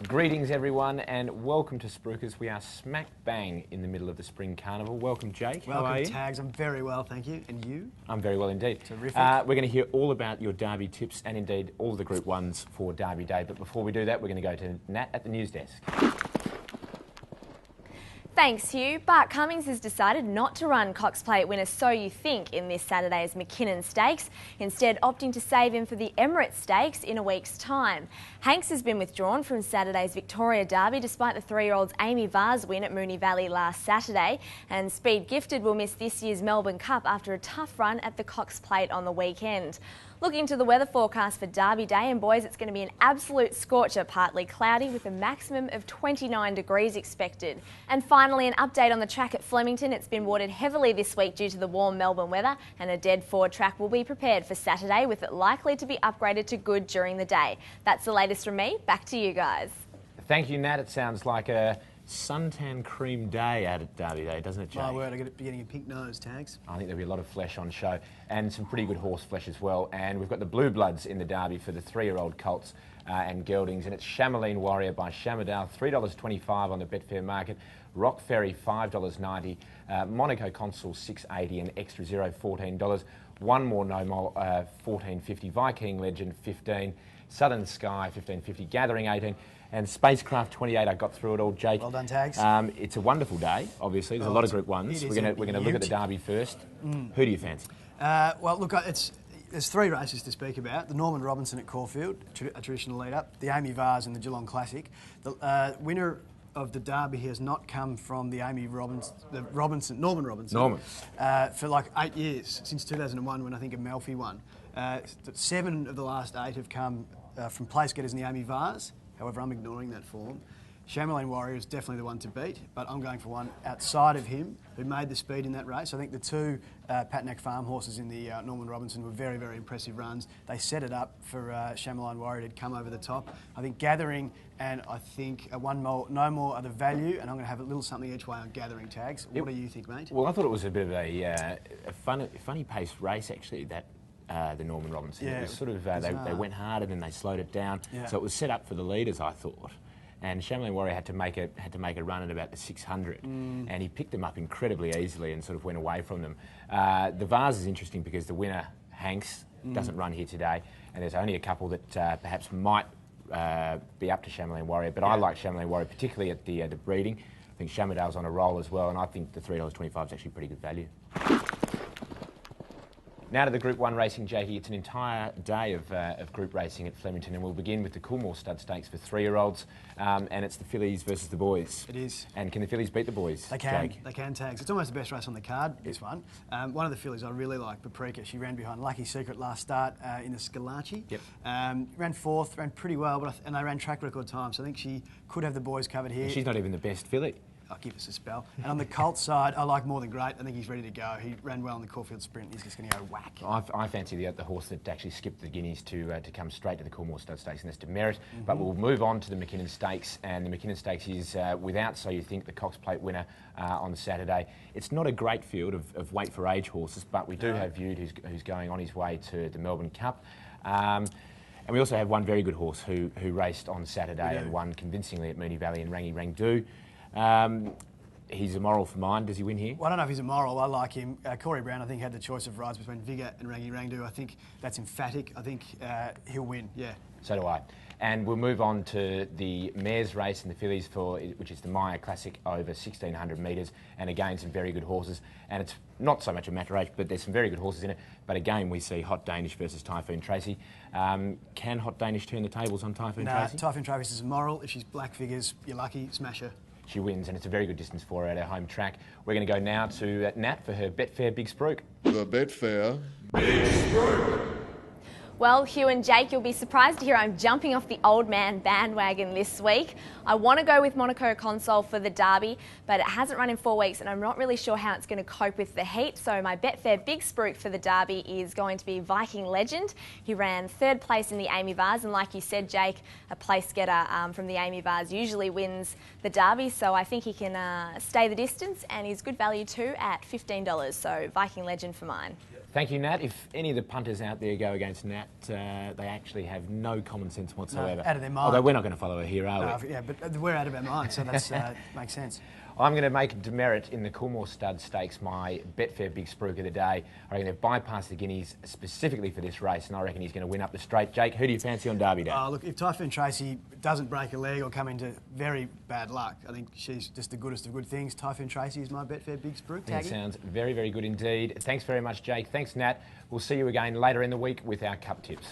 Greetings everyone and welcome to Spruikers. We are smack bang in the middle of the Spring Carnival. Welcome Jake, how are you? Welcome Tags, I'm very well thank you. And you? I'm very well indeed. Terrific. We're going to hear all about your Derby tips and indeed all of the Group 1s for Derby Day. But before we do that, we're going to go to Nat at the news desk. Thanks, Hugh. Bart Cummings has decided not to run Cox Plate winner So You Think in this Saturday's McKinnon Stakes, instead opting to save him for the Emirates Stakes in a week's time. Hanks has been withdrawn from Saturday's Victoria Derby despite the 3-year-old's Amy Vars win at Moonee Valley last Saturday, and Speed Gifted will miss this year's Melbourne Cup after a tough run at the Cox Plate on the weekend. Looking to the weather forecast for Derby Day, and boys, it's going to be an absolute scorcher, partly cloudy with a maximum of 29 degrees expected. And finally, an update on the track at Flemington. It's been watered heavily this week due to the warm Melbourne weather, and a dead forward track will be prepared for Saturday, with it likely to be upgraded to good during the day. That's the latest from me. Back to you guys. Thank you, Nat. It sounds like a suntan cream day out at Derby Day, doesn't it, Jake? My word, I'm going to be getting a pink nose, Tags. I think there'll be a lot of flesh on show and some pretty good horse flesh as well. And we've got the Blue Bloods in the Derby for the 3-year-old colts and geldings. And it's Chamoline Warrior by Shamadale, $3.25 on the Betfair market. Rock Ferry, $5.90. Monaco Consul, $6.80. And Extra Zero, $14. One more No More, $14.50. Viking Legend, $15. Southern Sky, $15.50. Gathering, $18. And Spacecraft 28, I got through it all, Jake. Well done, Tags. It's a wonderful day, obviously. There's a lot of Group 1s. We're going to look at the Derby first. Who do you fancy? Well, look, there's 3 races to speak about. The Norman Robinson at Caulfield, a traditional lead-up. The Amy Vars and the Geelong Classic. The winner of the Derby has not come from the Norman Robinson. For like 8 years, since 2001 when I think Amalfi won. 7 of the last 8 have come from place getters in the Amy Vars. However, I'm ignoring that form. Chamoline Warrior is definitely the one to beat, but I'm going for one outside of him who made the speed in that race. I think the 2 Patnack Farm horses in the Norman Robinson were very, very impressive runs. They set it up for Chamoline Warrior to come over the top. I think Gathering and I think No More are the value, and I'm going to have a little something each way on Gathering, Tags. What do you think, mate? Well, I thought it was a bit of a funny paced race, actually, that the Norman Robinson. Yeah, it was sort of they went hard and then they slowed it down. Yeah. So it was set up for the leaders, I thought. And Chamoline Warrior had to make a run at about the 600, and he picked them up incredibly easily and sort of went away from them. The Vars is interesting because the winner, Hanks, doesn't run here today, and there's only a couple that perhaps might be up to Chamoline Warrior. But I like Chamoline Warrior, particularly at the breeding. I think Shamadale's on a roll as well, and I think the $3.25 is actually pretty good value. Now to the Group 1 racing, Jakey. It's an entire day of group racing at Flemington, and we'll begin with the Coolmore Stud Stakes for 3-year-olds, and it's the fillies versus the boys. It is. And can the fillies beat the boys, They can. Jake? They can, Tags. It's almost the best race on the card, this one. One of the fillies I really like, Paprika. She ran behind Lucky Secret last start in the Scalacci. Yep. Ran 4th, ran pretty well, and they ran track record time, so I think she could have the boys covered here. And she's not even the best filly. I'll give us a spell. And on the Colt side, I like More Than Great. I think he's ready to go. He ran well in the Caulfield Sprint. He's just going to go whack. I fancy the horse that actually skipped the Guineas to come straight to the Coolmore Stud Stakes, and that's Demerit. But we'll move on to the McKinnon Stakes, and the McKinnon Stakes is without So You Think, the Cox Plate winner on Saturday. It's not a great field of weight for age horses, but we do have Viewed who's going on his way to the Melbourne Cup. And we also have one very good horse who raced on Saturday and won convincingly at Moonee Valley in Rangi Rangdu. He's a moral for mine. Does he win here? Well, I don't know if he's a moral. I like him. Corey Brown, I think, had the choice of rides between Vigour and Rangi Rangdu. I think that's emphatic. I think he'll win, yeah. So do I. And we'll move on to the mares race and the fillies, which is the Maya Classic over 1,600 metres. And again, some very good horses. And it's not so much a matter age, but there's some very good horses in it. But again, we see Hot Danish versus Typhoon Tracy. Can Hot Danish turn the tables on Typhoon Tracy? No, Typhoon Tracy is moral. If she's black figures, you're lucky, smash her. She wins, and it's a very good distance for her at her home track. We're going to go now to Nat for her Betfair Big Spruik. The Betfair Big Spruik. Well, Hugh and Jake, you'll be surprised to hear I'm jumping off the old man bandwagon this week. I want to go with Monaco Consul for the Derby, but it hasn't run in 4 weeks and I'm not really sure how it's going to cope with the heat. So my Betfair Big Spruik for the Derby is going to be Viking Legend. He ran 3rd place in the Amy Vars, and like you said, Jake, a place getter from the Amy Vars usually wins the Derby, so I think he can stay the distance, and he's good value too at $15. So Viking Legend for mine. Yep. Thank you, Nat. If any of the punters out there go against Nat, they actually have no common sense whatsoever. No, out of their mind. Although we're not going to follow her here, are we? Yeah, but we're out of our mind, so that's makes sense. I'm going to make demerit in the Coolmore Stud Stakes my Betfair Big Spruik of the day. I reckon they've bypassed the Guineas specifically for this race, and I reckon he's going to win up the straight. Jake, who do you fancy on Derby Day? Look, if Typhoon Tracy doesn't break a leg or come into very bad luck, I think she's just the goodest of good things. Typhoon Tracy is my Betfair Big Spruik. That sounds very, very good indeed. Thanks very much, Jake. Thanks, Nat. We'll see you again later in the week with our Cup tips.